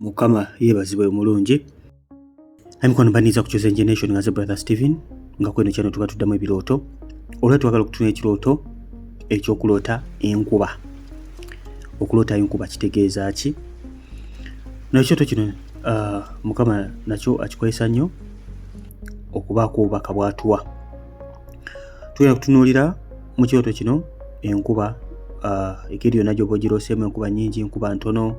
Mukama yeebazibwe omulungi. Emikono mbaniza ku Chosen Generation nga ze Brother Steven nga kweno kyano tuba tuddamu ebirooto. Olwo twagala okutunula ekirooto ekyokuloota enkuba. Okuloota enkuba kitegeeza ki? N'ekyoto kino Mukama nakyo akikozesa nnyo okubaako obubaka bw'atuwa. Tugenda kutunuulira mu kyoto kino enkuba ekiri yonna gy'oba ogirooseemu enkuba nnyingi, enkuba ntono,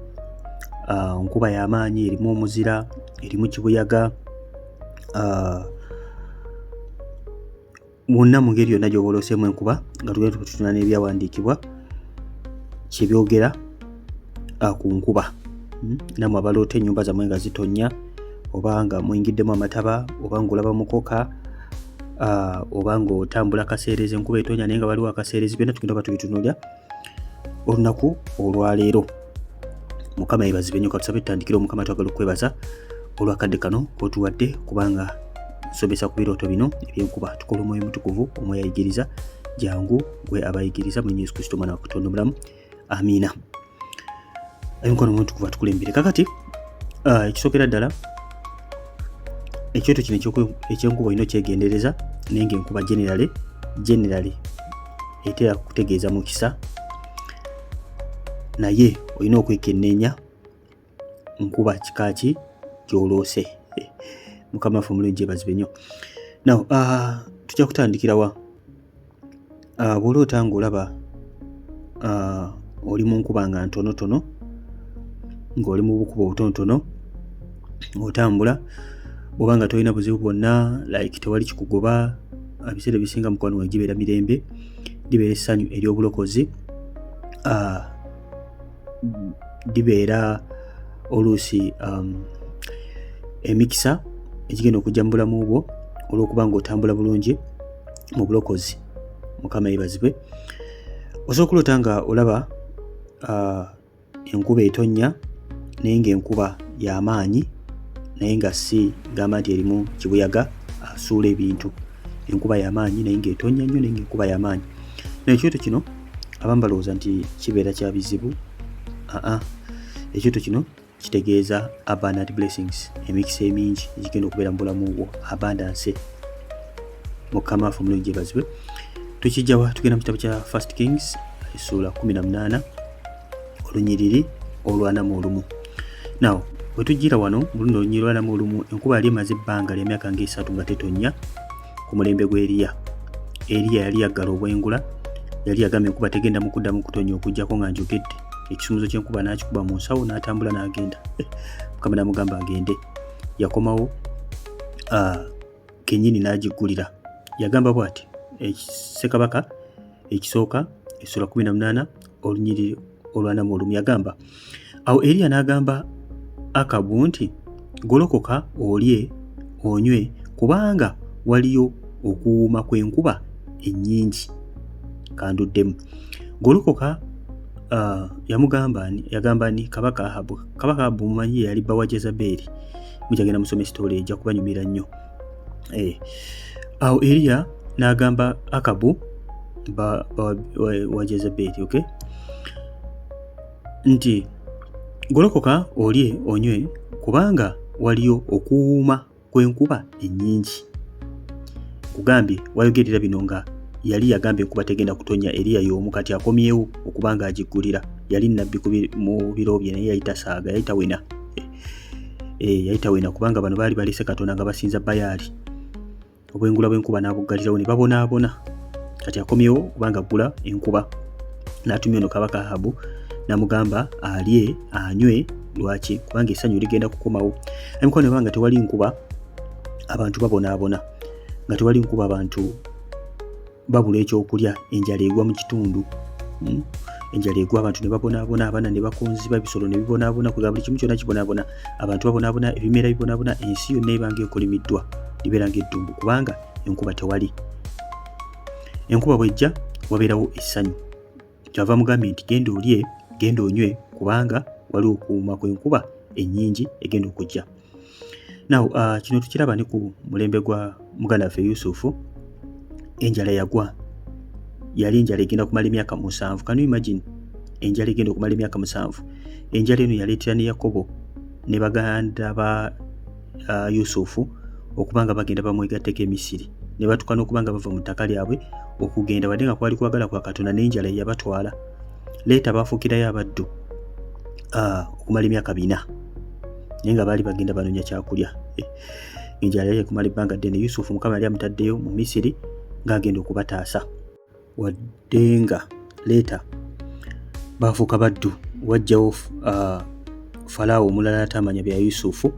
nkuba y'amaanyi, erimu omuzira, erimu kibuyaga, mwonna mu ngeri yonna gy'oba olooseemu enkuba nga tugenda tutunula n'ebyawandiikibwa kye byogera ku nkuba. Nammwe abaloota ennyumba zammwe nga zitonnya, oba nga muyingiddemu amataba, oba ng'olaba mukoka, oba ng'otambula kaseerezi enkuba etonnya naye nga waliwo akaseerezi, byonna tugenda oba tubitunuulira olunaku olwaleero. Mukama yeebazibwe nnyo. Katusabe tutandikire. Mukama twagala okwebaza olwakadde kano k'otuwadde kubanga tusomesa ku birooto bino eby'enkuba. Tukola Omwoyo Mutukuvu, Omwoyo ayigiriza, jangu gwe abayigiriza mu Yesu Kristo Omwana wa Katonda omulamu. Amiina. Emikono Mutukuvu atukulembere. Kakati ekisookera ddala ekyoto kino eky'enkuba olina okyegendereza naye ng'enkuba generally etera kutegeeza mukisa, naye olina okwekenneenya nkuba kika ki gy'oloose. Mukama waffe omulungi yeebazibwe nnyo. Now tujja kutandikira wa? Bw'oloota ng'olaba oli mu nkuba nga ntonotono, ng'oli mu bukubo obutonotono, otambula, oba nga tolina buzibu bwonna, like tewali kikugoba, ebiseera ebisinga mukwano gwange gibeera mirembe, libeera essanyu ery'obulokozi, libeera oluusi emikisa egigenda okujja mu bulamu bwo olw'okuba ng'otambula bulungi mu bulokozi. Mukama yeebazibwe. Osobola okuloota nga olaba enkuba etonnya naye ng'enkuba y'amaanyi naye nga si gamba nti erimu kibuyaga asuula ebintu. Enkuba y'amaanyi naye ng'etonnya nnyo naye ng'enkuba y'amaanyi. N'ekyoto kino abamu balowooza nti kibeera kya bizibu. Ekyoto kino kitegeeza abundant blessings, emikisa emingi egigenda okubeera mu bulamu bwo, abundance. Mukama waffe omulungi yeebazibwe. Tukijja wa? Tugenda mu kitabo kya First Kings essula 18 olunyiriri olw'41. Now bwe tujjira wano mu luno olunyiriri olw'41, enkuba yali emaze ebbanga lya myaka nga3 nga tetonnya ku mulembe gwa Eriya. Eriya yali yaggala obwengula, yali yagamba enkuba tegenda mu kuddamu kutonnya okuggyako nga njogedde. Ekisumuzo ky'enkuba n'akikuba mu nsawo n'atambula n'agenda. Mukama n'amugamba agende. Yakomawo kennyini n'agiggulira. Yagamba bw'ati, Ssekabaka ekisooka essula 18 olunyiriri olw'41 yagamba, awo Eriya n'agamba Akabu nti, golokoka olye onywe kubanga waliyo okuwuuma kw'enkuba ennyingi kanduddemu. Golokoka yagamba ni Kabaka Ahabu. Kabaka Ahabu mumanyi yali bba wa Jezeberi. Mujagenda musome sitole ejja kubanyumira nnyo. Awo Eriya n'agamba Akabu bba wa Jezeberi, okay, nti golokoka olye onywe kubanga waliyo okuwuuma kw'enkuba ennyingi. Kugambye wayogerera bino nga yali yagamba enkuba tegenda kutonnya. Eriya y'omu kati akomyewo okubanga agiggulira. Yali nabbi mu biro bye naye yali tasaaga, yali tawena. Yali tawena kubanga bano baali balese Katonda nga basinza Bayaali. Obwengula bw'enkuba n'abuggalirawo ne babonaabona. Kati akomyewo kubanga aggula enkuba. N'atumya ono Kabaka Ahabu n'amugamba alye anywe. Lwaki? Kubanga essanyu ligenda kukomawo. Emikono ebanga tewali nkuba abantu babonaabona, nga tewali nkuba abantu babula ekyokulya, enjala egwa mu kitundu. Enjala egwa, abantu ne babonaabona, abaana ne bakonziba, ebisolo ne bibonaabona, kuga buli kimu kyonna kibonaabona, abantu babonaabona, ebimera bibonaabona, ensi yonna ebanga ekolimiddwa, libeera ng'eddumbu kubanga enkuba tewali. Enkuba bw'ejja wabeerawo essanyu. Kyava mugambye nti genda olye, genda onywe kubanga waliwo okuwuuma kw'enkuba ennyingi egenda okujja. Now kino tukiraba ne ku mulembe gwa muganda waffe Yusufu. Enjala yagwa, yali enjala egenda kumala emyaka 7. Can you imagine? Enjala egenda okumala emyaka 7. Enjala eno yaleetera ne Yakobo ne baganda ba Yusufu okubanga bagenda bamwegatteko e Misiri, ne batuuka n'okubanga bava mu ttaka lyabwe okugenda wadde nga kwali kwagala kwa Katonda n'enjala yabatwala. Leeta baafuukirayo abaddu okumala emyaka 4 naye nga baali bagenda banoonya kyakulya. Enjala yali ekumala ebbanga ddene. Yusufu Mukama yali amutaddeyo mu Misiri ng'agenda okubataasa. Wadde nga leeta baafuuka baddu, wajjawo Falaawo omulala atamanya bya Yusufu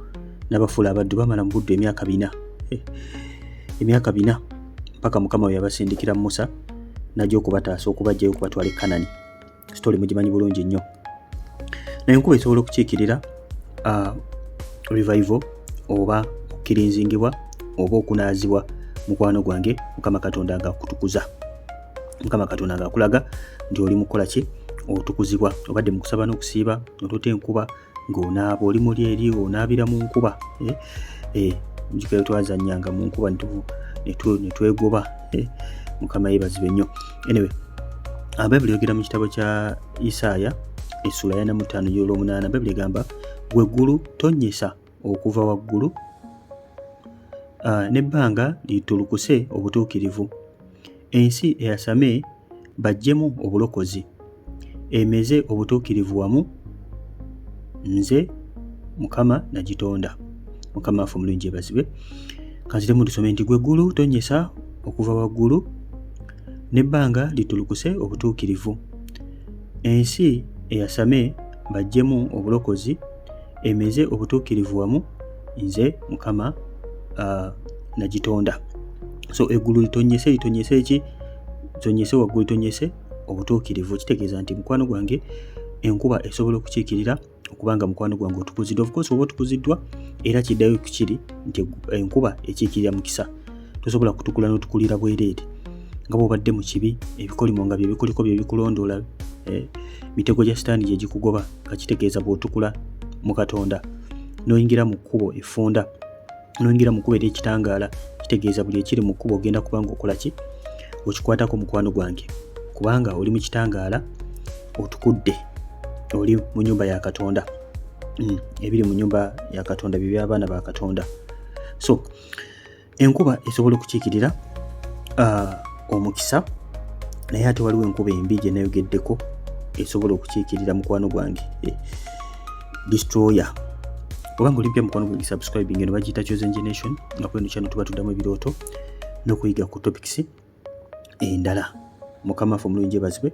n'abafuula abaddu. Bamala mu buddu emyaka 4 emyaka 4 mpaka Mukama we yabasindikira Musa n'ajja okubataasa okubajjayo okubatwala e Kanani. Sitole mugimanyi bulungi nnyo. Naye enkuba esobola okukiikirira revival oba okkirinzingibwa oba okunaazibwa. Mukwano gwange, Mukama Katonda ng'akutukuza, Mukama Katonda ng'akulaga nti oli mukola ki, otukuzibwa. Obadde mu kusaba n'okusiiba otota enkuba ng'onaaba, oli muli eri onaabira mu nkuba. Mujjukira twazannyanga mu nkuba ne twegoba. Mukama yeebazibwe nnyo. Anyway, Bayibuli yogera mu kitabo kya Isaaya essula ya 45 y'olw'omunaana. Bayibuli egamba, ggwe eggulu tonnyesa okuva waggulu, n'ebbanga litulukuse obutuukirivu. Ensi eyasame baggyemu obulokozi, emeze obutuukirivu wamu. Nze Mukama nagitonda. Mukama waffe omulungi yeebazibwe. Kanziremu tusome nti ggwe eggulu tonnyesa okuva waggulu, n'ebbanga litulukuse obutuukirivu. Ensi eyasame baggyemu obulokozi, emeze obutuukirivu wamu. Nze Mukama nagitonda. So eggulu litonyese eki? Tonyese waggulu, tonyese obutuukirivu. Kitegeeza nti mukwano gwange enkuba esobola okukiikirira okubanga mukwano gwange otukuziddwa. Of course oba otukuziddwa era kiddayo kukiri nti enkuba ekiikirira mukisa. Tosobola kutukula n'otukulira bwereere nga bw'obadde mu kibi, ebikolimo nga bye bikuliko bye bikulondoola, mitego gya sitaani gye gikugoba, nga kitegeeza bw'otukula mu Katonda n'oyingira mu kkubo effunda, n'oyingira mu kkubo ery'ekitangaala, kitegeeza buli ekiri mu kkubo ogenda kubanga okola ki? Okikwatako mukwano gwange, kubanga oli mu kitangaala, otukudde, oli mu nnyumba ya Katonda. Ebiri mu nnyumba ya Katonda bye by'abaana ba Katonda. So enkuba esobola okukiikirira omukisa, naye ate waliwo enkuba embi gye nayogeddeko esobola okukiikirira mukwano gwange, destroyer. Obanga olimpya mukwano gwange subscribing eno bagiyita Chosen Generation, nga kweno channel tuba tuddamu ebirooto n'okuyiga ku topics endala. Mukama waffe omulungi yeebazibwe.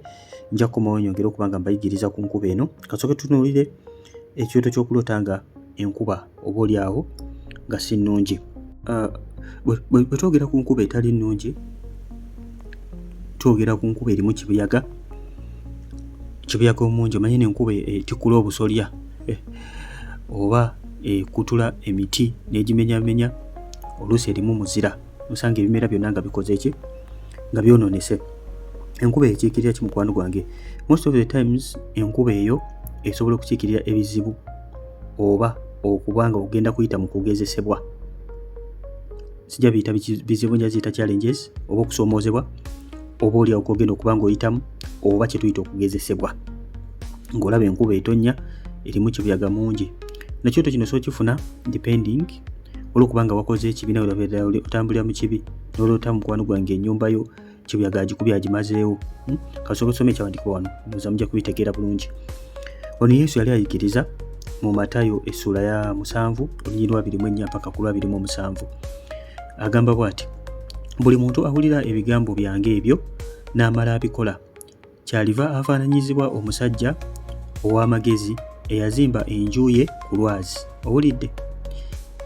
Nja kukomawo nyongera okubanga mbayigiriza ku nkuba eno. Kasooke tutunuulire ekyoto ky'okuloota nga enkuba oba oli awo nga si nnungi. Bwe twogera ku nkuba etali nnungi, twogera ku nkuba erimu kibuyaga omungi. Omanyi n'enkuba etikula obusolya oba ekutula emiti n'egimenyamenya, oluusi erimu muzira, osanga ebimera byonna nga bikoze ki, nga byonoonese. Enkuba ekiikirira ki mukwano gwange? Most of the times enkuba eyo esobola okukiikirira ebizibu oba okubanga ogenda kuyita mu kugezesebwa. Sijja biyita bizibu, nja ziyita challenges, oba okusoomoozebwa, oba oli awo kogenda okubanga oyitamu, oba kye tuyita okugezesebwa. Ng'olaba enkuba etonnya erimu kibuyaga mungi. Nakyoto kino sookifuna depending olw'okubanga wakoze ekibi nawe otambulira mu kibi n'oloota mukwano gwange ennyumba yo kibuyaga agikubye agimazeewo. Kasooke tusome ekyawandiikibwa wano, muza mujja kubitegeera bulungi. Ono Yesu yali ayigiriza mu Matayo essula ya 7 olunyiriri lwa 24 mpaka ku lwa 27. Agamba bw'ati, buli muntu awulira ebigambo byange ebyo n'amala abikola, kyaliva afaananyizibwa omusajja ow'amagezi eyazimba enju ye ku lwazi. Owulidde?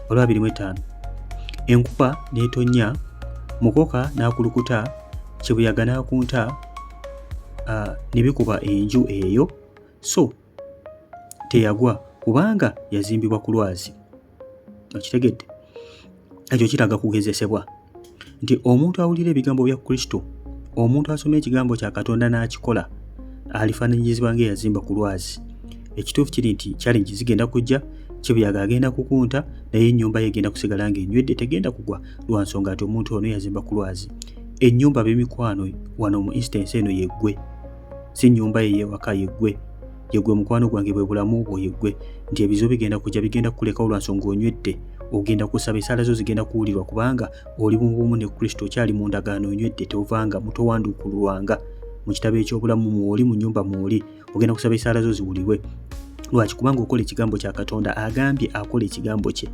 Olwa 25. Enkuba n'etonnya, mukoka n'akulukuta, kibuyaga n'akunta, ne bikuba enju eyo, so teyagwa kubanga yazimbibwa ku lwazi. Okitegedde? Ekyo kiraga kugezesebwa nti omuntu awulira ebigambo bya Kristo, omuntu asoma ekigambo kya Katonda n'akikola, alifaananyizibwa ng'eyazimba ku lwazi. Ekituufu kiri nti challenge zigenda kujja, kibuyaga agenda kukunta, naye ennyumba ye egenda kusigala ng'enywedde, tegenda kugwa lwa nsonga nti omuntu ono yazimba ku lwazi. Ennyumba b'emikwano wano mu instance eno yeggwe, si nnyumba ye y'ewaka yeggwe. yegwe mukwano gwange bwe bulamu bwo yegwe nti ebizibu bigenda kujja bigenda kukulekawo lwa nsonga onywedde ogenda kusaba esaala zo zigenda kuwulirwa kubanga oli mu bumu ne Kristo okyali mu ndagaano onywedde tovanga mutowandukulwanga mu kitabo eky'obulamu mwoli mu nnyumba mwoli ogenda kusaba esaala zo ziwulirwe lwaki kubanga okola ekigambo kya Katonda agambye akola ekigambo kye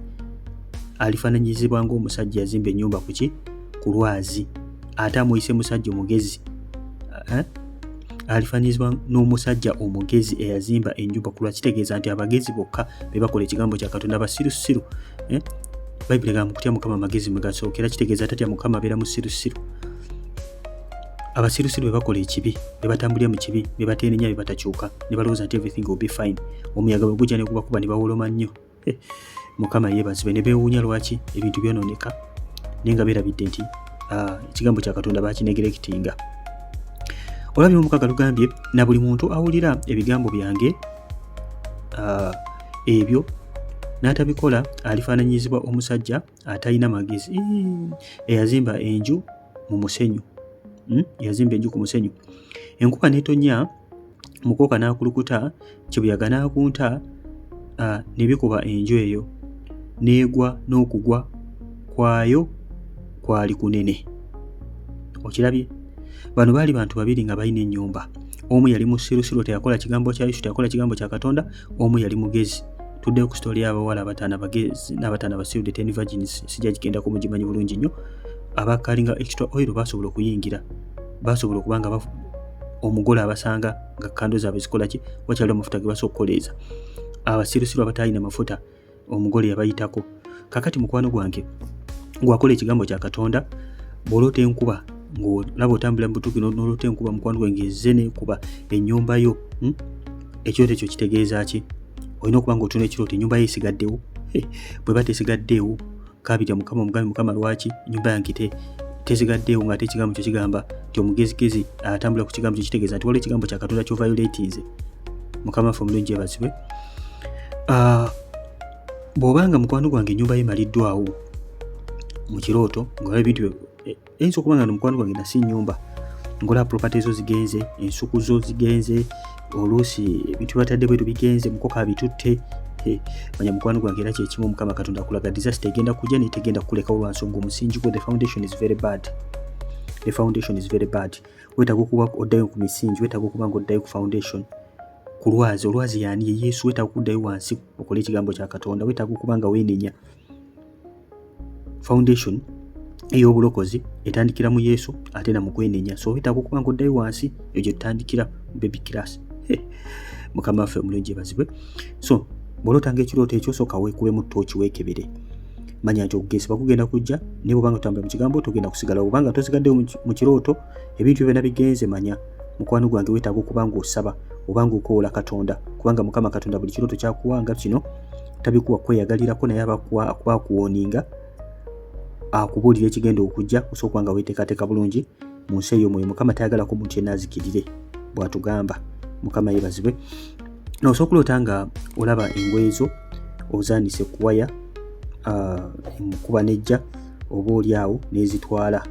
alifaananyizibwa ng'omusajja yazimba ennyumba ku lwazi ate amuyise musajja omugezi alifaananyizibwa n'omusajja omugezi eyazimba ennyumba ku lwazi kitegeeza nti abagezi bokka be bakola ekigambo kya Katonda abasirusiru Bayibuli egamba mu kutya Mukama amagezi mwe gasookera kitegeeza tatya Mukama abeera musirusiru abasirusiru be bakola ekibi be batambulira mu kibi be bateenenya be batakyuka ne balowooza nti everything will be fine omuyaga bwe gujja ne gubakuba ne bawoloma nnyo Mukama yeebazibwe ne beewuunya lwaki ebintu byonooneka naye nga beerabidde nti ekigambo kya Katonda baakinegerekitinga olabye omukaga lugambye na buli muntu awulira ebigambo byange ebyo n'atabikola alifaananyizibwa omusajja atalina magezi eyazimba enju mu musenyu yazimba enju ku musenyu enkuba n'etonnya mukoka n'akulukuta kibuyaga n'akunta ne bikuba enju eyo n'egwa n'okugwa kwayo kwali kunene okirabye bano baali bantu babiri nga balina ennyumba omu yali musirusiru teyakola kigambo kya Yesu teyakola kigambo kya Katonda omu yali mugezi tuddeyo ku sitooli y'abawala abataana bagezi n'abataana basiru the 10 virgins sijja kigendako mugimanyi bulungi nnyo abakalinga extra oil basobola okuyingira basobola okubanga omugole abasanga nga kando zaabwe zikola ki wakyali amafuta ge basobola okukoleeza abasirusiru abatalina mafuta omugole yabayitako kakati mukwano gwange ngwakola ekigambo kya Katonda bw'oloota enkuba ng'olaba otambula mu butuuki n'oloota enkuba mukwano gwange ezze n'ekuba ennyumba yo ekirooto ekyo kitegeeza ki olina okuba nga otuna ekirooto ennyumba yo esigaddewo bwe ba tesigaddeewo kaabirya Mukama omugambi Mukama lwaki ennyumba yange tesigaddeewo ng'ate ekigambo kyo kigamba nti omugezigezi atambula ku kigambo kyo kitegeeza nti waliwo ekigambo kya Katonda ky'ovayoletinze Mukama waffe omulungi yeebazibwe bw'obanga mukwano gwange ennyumba ye emaliddwawo mu kirooto ng'olaba ebintu eyinza okuba nga mukwano gwange nasi nnyumba ng'olaba property zo zigenze ensuku zo zigenze oluusi ebintu batadde bwetu bigenze mukoka abitutte manya mukwano gwange era kyekimu Mukama Katonda akulaga disaster egenda kujja netegenda kulekawo lwa nsonga omusingi gwo the foundation is very bad weetaaga okuba oddayo ku misingi weetaaga okuba nga oddayo ku foundation ku olwazi yaani ye Yesu weetaaga okuddayo wansi okola ekigambo kya Katonda weetaaga okuba nga weenenya foundation ey'obulokozi etandikira mu Yesu ate na mu kwenenya so weetaaga okuba nga oddayo wansi eyo gye tutandikira baby class Mukama waffe omulungi yeebazibwe so bw'olootanga ekirooto ekyo sooka weekubemu ttooki weekebere manya nti okugezi bagugenda kujja naye bw'obanga otambula mu kigambo togenda kusigalawo obanga tosigaddewo mu kirooto ebintu byonna bigenze manya mukwano gwange weetaaga okuba nga osaba obanga okoola Katonda kubanga Mukama Katonda buli kirooto kyakuwanga kino tabikuwa kweyagalirako naye akuba akuwooninga akubuulira ekigenda okujja osooka nga weeteekateeka bulungi mu nsi ey'omwoyo Mukama tayagalako muntu yenna azikirire bw'atugamba Mukama yeebazibwe osooka okuloota nga olaba engoye zo ozaanise ku waya mukuba nejja oba oli awo n'ezitwala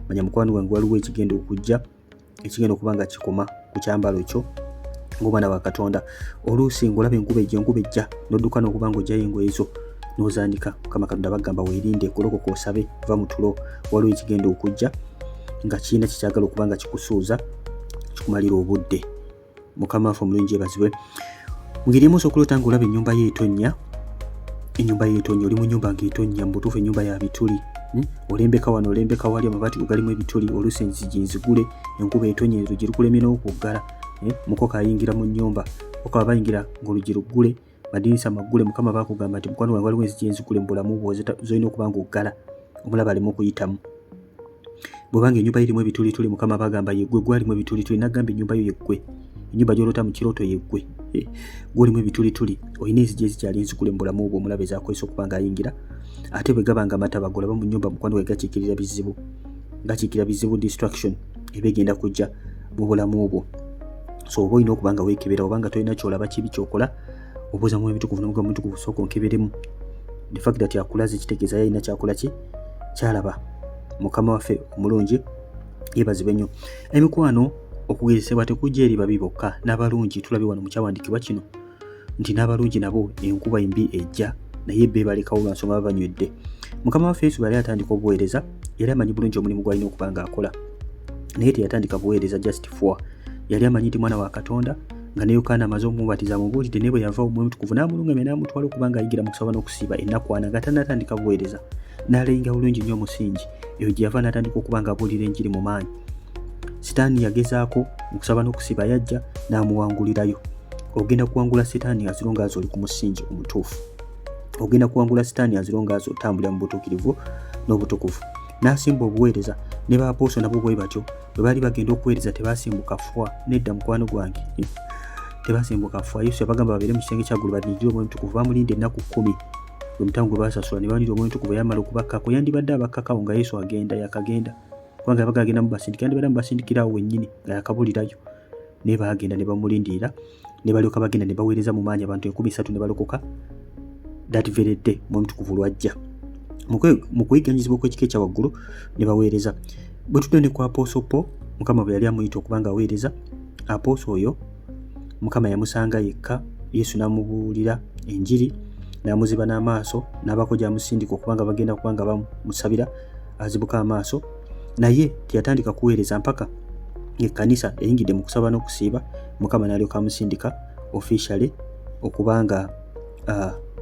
manya mukwano gwange waliwo ekigenda okujja ekigenda okuba nga kikoma ku kyambalo kyo ng'omwana wa Katonda oluusi ng'olaba enkuba ejja n'odduka n'okuba nga ojjayo engoye zo n'ozaanika Mukama Katonda bagamba weerinde golokoka osabe va mu tulo waliwo ekigenda okujja nga kirina kikyagala okuba nga kikusuuza kikumalira obudde Mukama waffe omulungi yeebazibwe mu ngeri emu osooka okuloota ng'olaba ennyumba ye etonnya oli mu nnyumba ng'etonnya mu butuufu ennyumba ya bituli olembeka wano olembeka wali amabaati galimu ebituli oluusi enzigi nzigule enkuba etonnya enzigi lukulemye n'okuggala mukoka ayingira mu nnyumba mukoka bayingira ng'oluggi luggule madinisa maggule Mukama baakugamba nti mukwano gwange waliwo enzigi enzigule mu bulamu bwo zolina okuba ng'oggala omulaba alimu okuyitamu bw'obanga ennyumba irimu ebitulituli Mukama bagamba yeggwe gwalimu ebitulituli nagamba ennyumba yo yeggwe ennyumba gy'oloota mu kirooto yeggwe gwolimu ebitulituli olina enzigi ezikyali nzigule mu bulamu bwo omulaba ezaakozesa okuba nga ayingira ate bwe gabanga amataba golaba mu nnyumba mukwano gwe gakiikirira bizibu distraction eba egenda kujja mu bulamu bwo so oba olina okuba nga weekebera obanga tolina kyolaba kibi kyokola obuuza mu ebitukuvu n'omugambo omutukuvu sooka onkeberemu the fact that akulaze kitegeeza yalina kyakola ki kyalaba Mukama waffe omulungi yeebazibwe nnyo emikwano okugezesebwa tekujja eri babi bokka, n'abalungi tulabye wano mu kyawandiikibwa kino nti n'abalungi nabo enkuba embi ejja naye beebalekawo lwa nsonga babanywedde. Mukama waffe Yesu yali atandika obuweereza, yali amanyi bulungi omulimu gw'alina okuba ng'akola, naye teyatandika buweereza just for. Yali amanyi nti mwana wa Katonda, nga ne Yokaana amaze omubatiza amubuulidde, naye bwe yava Omwoyo Omutukuvu n'amulungamya n'amutwala okuba ng'ayigira mu kusaba n'okusiiba ennaku ana nga tannatandika buweereza, n'alenga bulungi nnyo omusingi. Eyo gye yava n'atandika okuba ng'abuulira enjiri mu maanyi. Sitaani yagezaako mu kusaba n'okusiiba, yajja n'amuwangulirayo. Ogenda kuwangula Sitaani aziro ng'azo oli ku musingi omutuufu. Ogenda kuwangula Sitaani aziro ng'azo otambulira mu butuukirivu n'obutukuvu. N'asimba obuweereza, ne b'apooso nabo bwe batyo bwe baali bagenda okuweereza tebaasimbuka ffwa. Nedda mukwano gwange, tebaasimbuka ffwa. Yesu yabagamba babeere mu kisenge kya ggulu balindirire Omwoyo Omutukuvu, bamulinda ennaku 10. Gwe mutango gwe baasasula ne balindirira Omwoyo Omutukuvu yamala okubakkako. Yandibadde abakkakawo nga Yesu agenda, yakagenda kubanga yabaga agenda mu basindika, yandibadde amubasindikirawo wennyini nga yakabulirayo. Naye baagenda ne bamulindirira, ne balyoka bagenda ne baweereza mu maanyi, abantu 30 ne balokoka that very day Omwoyo Omutukuvu lwajja. Mu kuyiganyizibwa okw'ekika ekya waggulu ne baweereza. Bwe tudde ne ku Apooso Paul, Mukama bwe yali amuyita okuba ng'aweereza, Apooso oyo Mukama yamusanga yekka, Yesu n'amubuulira enjiri, n'amuziba n'amaaso, n'abaako gy'amusindika okuba nga bagenda kuba nga bamusabira azibuka amaaso. Naye teyatandika kuweereza mpaka ekkanisa eyingidde mu kusaba n'okusiiba, Mukama n'alyoka amusindika officially okuba nga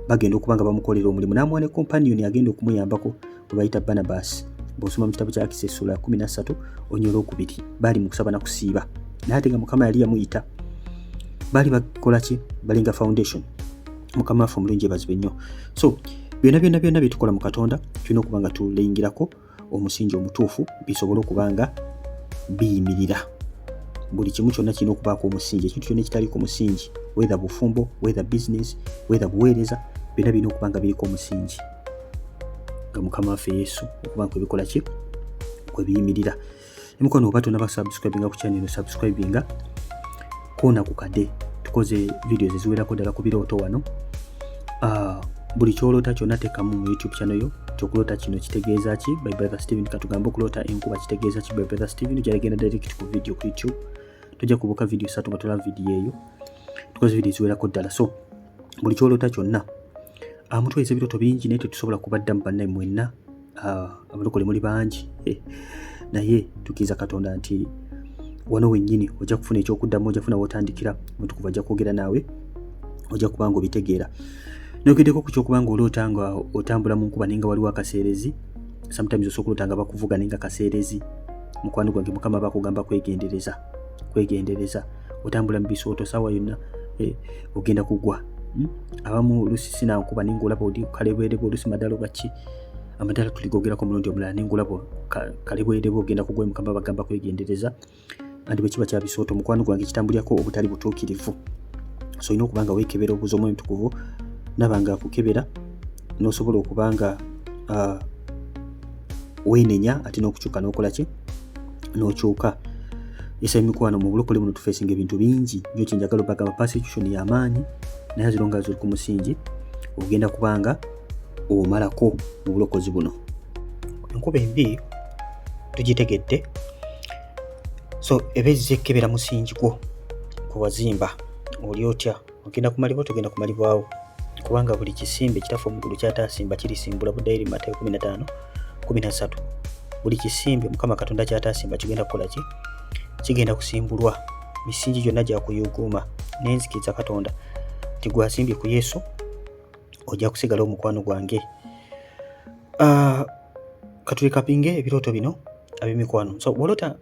bagenda okuba nga bamukolera omulimu. N'amuwa ne companion agenda okumuyambako bwe bayita Barnabas. Bw'osoma mu kitabo kya Acts essula 13 onyolo 2 baali mu kusaba na kusiiba. Naye ate nga Mukama yali yamuyita, baali bakola ki? Balinga foundation. Mukama waffe omulungi yeebazibwe nnyo. So byonna bye tukola mu Katonda tulina okuba nga tulengirako omusingi omutuufu bisobole okuba nga biyimirira. Buli kimu kyonna kirina okubaako omusingi. Ekintu kyonna ekitaliiko musingi, whether bufumbo, whether business, whether buweereza, byonna birina okuba nga biriko omusingi. Nga Mukama waffe Yesu okuba nga kwebikola ki? Kwebiyimirira. Nemukono oba tonna basubscribinga ku channel, subscribinga koona ku kade. Tukoze videos eziwerako ddala ku birooto wano. Buli kyoloota kyonna teekamu mu YouTube channel yo. Kyokuloota kino kitegeeza ki? By Brother Steven. Katugambe okuloota enkuba kitegeeza ki? By Brother Steven. Gyalagenda direct ku video ku YouTube. Tujja kubuka video 3 nga tulaba video eyo. Tukoze video eziwerako ddala. So buli kyoloota kyonna mutweza ebirooto bingi naye tetusobola kubaddamu bannaye mwenna. Abalokole muli bangi. Naye tukiza Katonda nti wano wennyini ojja kufuna ekyokuddamu, ojja kufuna wotandikira, Mutukuvu ajja kwogera naawe, ojja kuba nga obitegeera. Nogeddeko ku kyokuba nga oloota nga otambula mu nkuba naye nga waliwo akaseerezi. Sometimes osobola oloota nga bakuvuga naye nga kaseerezi. Mukwano gwange Mukama bakugamba kwegendereza. Otambula mu bisooto ssaawa yonna ogenda kugwa. Abamu oluusi sina nkuba naye ng'olaba oli kalebwerebe, oluusi madalo gaki amadala tuligogerako omulundi omulala naye ng'olaba kalebwerebe ogenda kugwa. Mukama bagamba kwegendereza. Andi bwe kiba kya bisooto mukwano gwange kitambulyako obutali butuukirivu. So olina okuba nga weekebera obuuza Omwoyo Omutukuvu nabanga akukebera n'osobola okuba nga weenenya ate n'okukyuka n'okola ki? N'okyuka. Esa emikwano mu bulokole buno tufeesinga ebintu bingi nnyo. Kyenjagala obagamba persecution y'amaanyi naye azirunga ziri ku musingi ogenda kubanga omalako mu bulokozi buno. Enkuba embi tugitegedde. So ebezze ekkebera musingi gwo kwe wazimba oli otya? Ogenda kumalibwa, togenda kumalibwawo kubanga buli kisimbe kitaffe omugulu kyataasimba kirisimbula. Buddayo eri Mateyo 15:13. Buli kisimbe Mukama Katonda kyataasimba kigenda kukola ki? Kigenda kusimbulwa. Misingi gyonna gyakuyuguuma. Nenzikiriza Katonda nti gwasimbye ku Yesu ojja kusigala omukwano gwange. Katulekapinge ebirooto bino ab'emikwano. So bw'oloota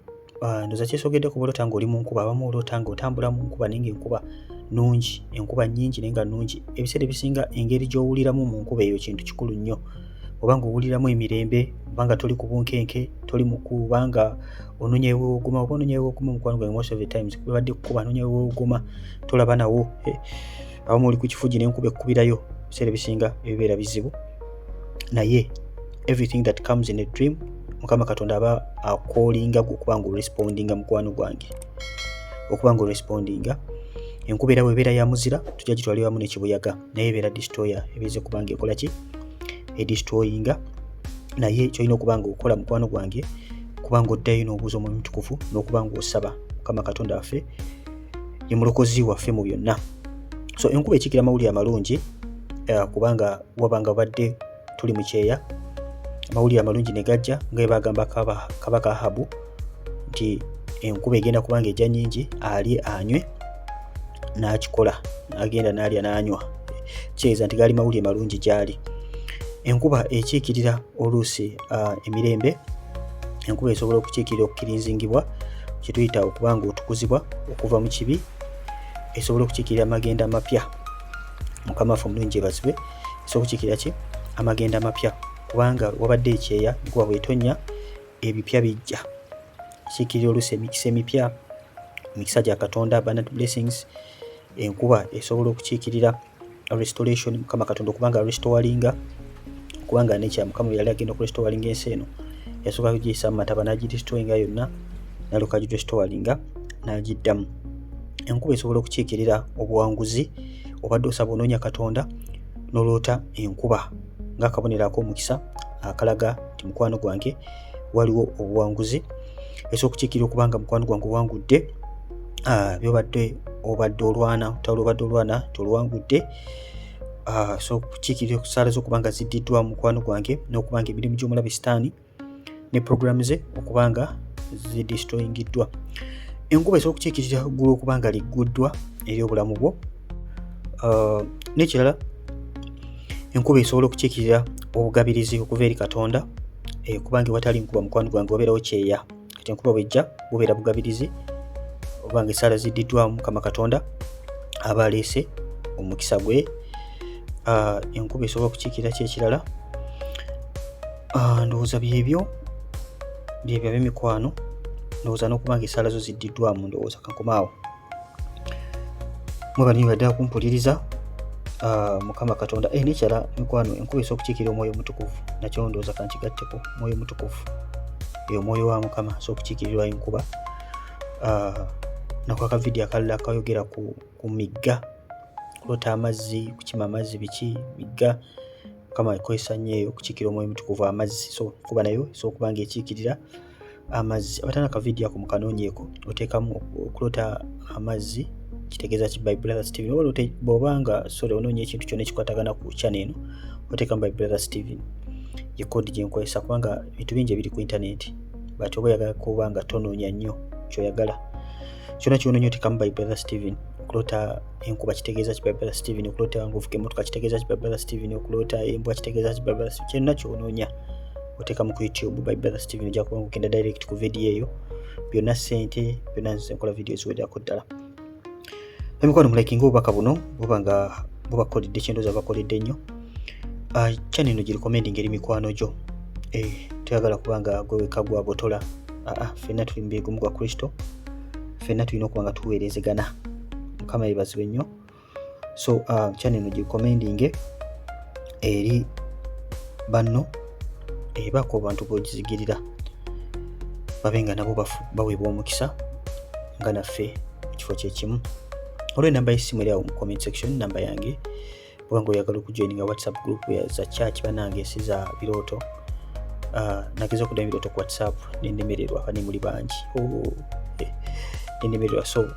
ndoza kyesogeddeko, bw'oloota ng'oli mu nkuba, abamu oloota ng'otambula mu nkuba naye ng'enkuba nungi, enkuba nnyingi naye nga nungi. Ebiseera ebisinga engeri gy'owuliramu mu nkuba eyo kintu kikulu nnyo. Oba ng'owuliramu emirembe, oba nga toli ku bunkenke, toli mu kuba nga onoonya eweewogoma. Oba onoonya eweewogoma mukwano gwange most of the times kubadde kukuba onoonya eweewogoma tolaba nawo. Abamu oli ku kifugi n'enkuba ekkubirayo, ebiseera ebisinga ebibeera bizibu. Naye everything that comes in a dream, Mukama Katonda aba akoolinga gwe okuba nga orespondinga mukwano gwange, okuba nga orespondinga. Enkuba era bw'ebeera ya muzira tujja gitwalira wamu n'ekibuyaga, naye ebeera destroyer ebize kuba nga ekola ki? Edestroyinga. Naye kyolina okuba nga okola mukwano gwange kuba nga oddayo n'obuuza Omwoyo Omutukuvu n'okuba nga osaba Mukama Katonda waffe ye mulokozi waffe mu byonna. So enkuba ekiikira amawulire amalungi kubanga wabanga badde tuli mu kyeya, amawulire amalungi ne gajja nga bagamba kabaka Ahabu nti enkuba egenda kubanga ejja nnyingi, alye anywe, n'akikola, n'agenda n'alya n'anywa. Kitegeeza nti gaali mawulire malungi gy'ali. Enkuba ekiikirira oluusi emirembe, enkuba esobola okukiikirira okukirinzingibwa, kye tuyita okubanga otukuzibwa okuva mu kibi, esobola okukiikirira amagenda amapya. Mukama waffe omulungi yeebazibwe. Esobola okukiikirira ki? Amagenda amapya, kubanga wabadde ekyeya, enkuba bw'etonnya ebipya bijja. Kiikirira oluusi emikisa emipya, emikisa gya Katonda, abundant blessings. Enkuba esobola okukiikirira restoration, Mukama Katonda okubanga restoringa, kubanga nekya Mukama yali agenda okurestoringa ensi eno, yasooka kugiyisa mu mataba n'agirestoringa yonna, n'alyoka agirestoringa n'agiddamu. Enkuba esobola okukiikirira obuwanguzi, obadde osaba onoonya Katonda n'oloota enkuba ng'akabonero ak'omukisa akalaga nti mukwano gwange waliwo obuwanguzi. Esobola okukiikirira okubanga mukwano gwange owangudde byobadde obadde olwana, utawula obadde olwana toluwangudde. So okukiikirira okusaala z'okubanga ziddiddwa mu mukwano gwange, n'okubanga emirimu gy'omulabe Sitaani ne programu ze okubanga zidestroyingiddwa. Enkuba esobola okukiikirira ggulu okubanga ligguddwa eri obulamu bwo. N'ekirala, enkuba esobola okukiikirira obugabirizi okuva eri Katonda, kubanga watali nkuba mukwano gwange wabeerawo kyeya. Kati enkuba bwejja bubeera bugabirizi, obanga esaala ziddiddwamu Mukama Katonda aba aleese omukisa gwe. Enkuba esobola okukiikirira ki ekirala? Ndowooza byebyo by'emikwano. Ndowooza n'okubanga esaala zo ziddiddwamu, ndowooza kankomaawo. Mwebanira ddala kumpuliriza. Mukama Katonda n'ekirala mikwano, enkuba esobola okukiikirira omwoyo omutukuvu, nakyo ndowooza kankigatteko. Omwoyo omutukuvu, omwoyo wa Mukama asobola okukiikirirwa enkuba. Nako akavidiyo akalala kayogera ku migga, kuloota amazzi, kukima amazzi, biki migga. Mukama akozesa nnyo eyo okukiikirira omwoyo omutukuvu, amazzi. So enkuba nayo esobola okubanga ekiikirira amazzi. Abatana akavidiyo ako mukanoonyeeko, oteekamu okuloota amazzi, kitegeeza ki? By Brother Steven. Bw'obanga onoonya ekintu kyonna ekikwatagana ku channel eno, oteekamu by Brother Steven, ye kodi gye nkozesa, kubanga ebintu bingi ebiri ku internet, but oba oyagala kuba nga tonoonya nnyo ky'oyagala, kyonna ky'onoonya oteekamu by Brother Steven. Okuloota enkuba kitegeeza ki? By Brother Steven. Okuloota ng'ovuga emmotoka kitegeeza ki? By Brother Steven. Okuloota embwa kitegeeza ki? By Brother Steven. Kyonna ky'onoonya oteekamu ku YouTube by Brother Steven, ojja kubanga ogenda direct ku video eyo. Byonna ssente, byonna nze nkola video eziwererako ddala. Emikwano mulaikinga obubaka buno buba bubakoledde kyendooza bakoledde nnyo. Channel eno girecommending eri mikwano gyo. Toyagala kubanga gwe wekka gwabotola. Ffenna tuli mu byegumu gwa Kristo. Ffenna tulina okuba nga tuweerezegana. Mukama yeebazibwe nnyo. So channel eno girecommending eri banno, ebaako abantu b'ogizigirira babe nga nabo baweebwa omukisa nga naffe mu kifo kyekimu. Olwo enamba y'essimu eri awo mu comment section, namba yange. Bwanga oyagala okujoininga WhatsApp group za church bannange esiza birooto. Nageza okuddamu ebirooto ku WhatsApp nendemererwa, bani muli bangi. Nendemererwa. So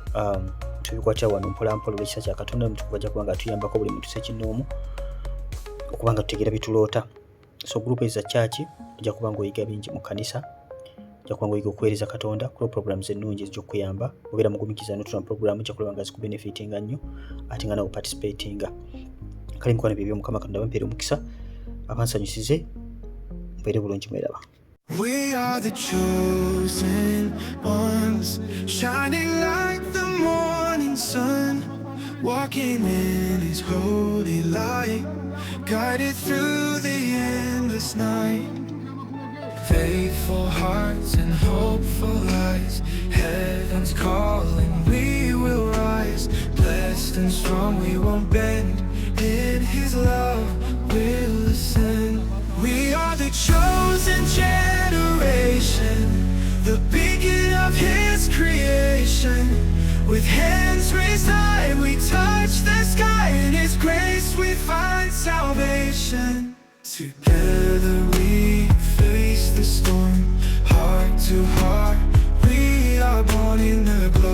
tubikwatira wano mpola mpola olw'ekisa kya Katonda omutukuvu ajja kubanga atuyambako buli muntu ssekinnoomu okubanga tutegeera bituloota. So group eza church ojja kubanga oyiga bingi mu kanisa, ojja kubanga oyiga okuweereza Katonda ku programs ennungi ezijja obeera mugumikiza n'otuna program ojja kulaba nga zikubenefitinga nnyo ate nga nawe participatinga. Kale mikwano byebyo, Mukama Katonda bampeere omukisa, abansanyusize, mbeere bulungi, mweraba. We are the chosen ones, shining like the morning sun, walking in His holy light, guided through the endless night. Faithful hearts and hopeful eyes, heaven's calling, we will rise. Blessed and strong, we won't bend, in His love we'll ascend. We are the chosen generation, the beacon of His creation. With hands raised high, we touch the sky. In His grace we find salvation. Together we face the storm, heart to heart, we are born in the glory.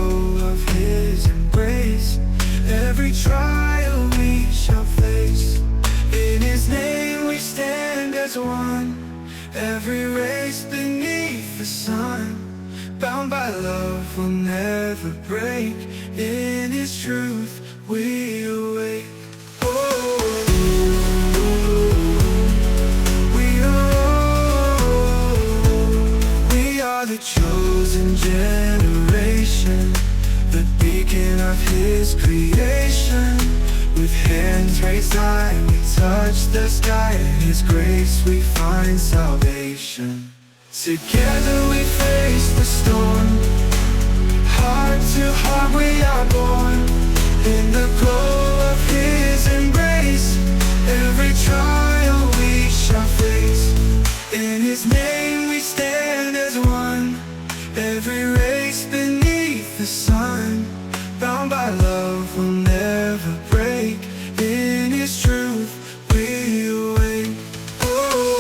as one. Every race beneath the sun, bound by love will never break. In His truth we awake. Oh, we are the chosen generation, the beacon of His creation. With hands raised high, we touch the sky. In His grace we find salvation. Together we face the storm, heart to heart we are born. In the glow of His embrace, every trial we shall face. In His name we stand as one. Every race beneath the sun, bound by love will never break. In His truth we awake. Oh,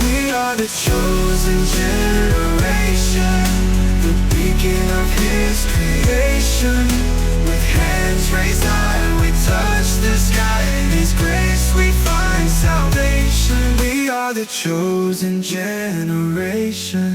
we are the chosen generation, the beacon of His creation. With hands raised high, we touch the sky. In His grace we find salvation. We are the chosen generation.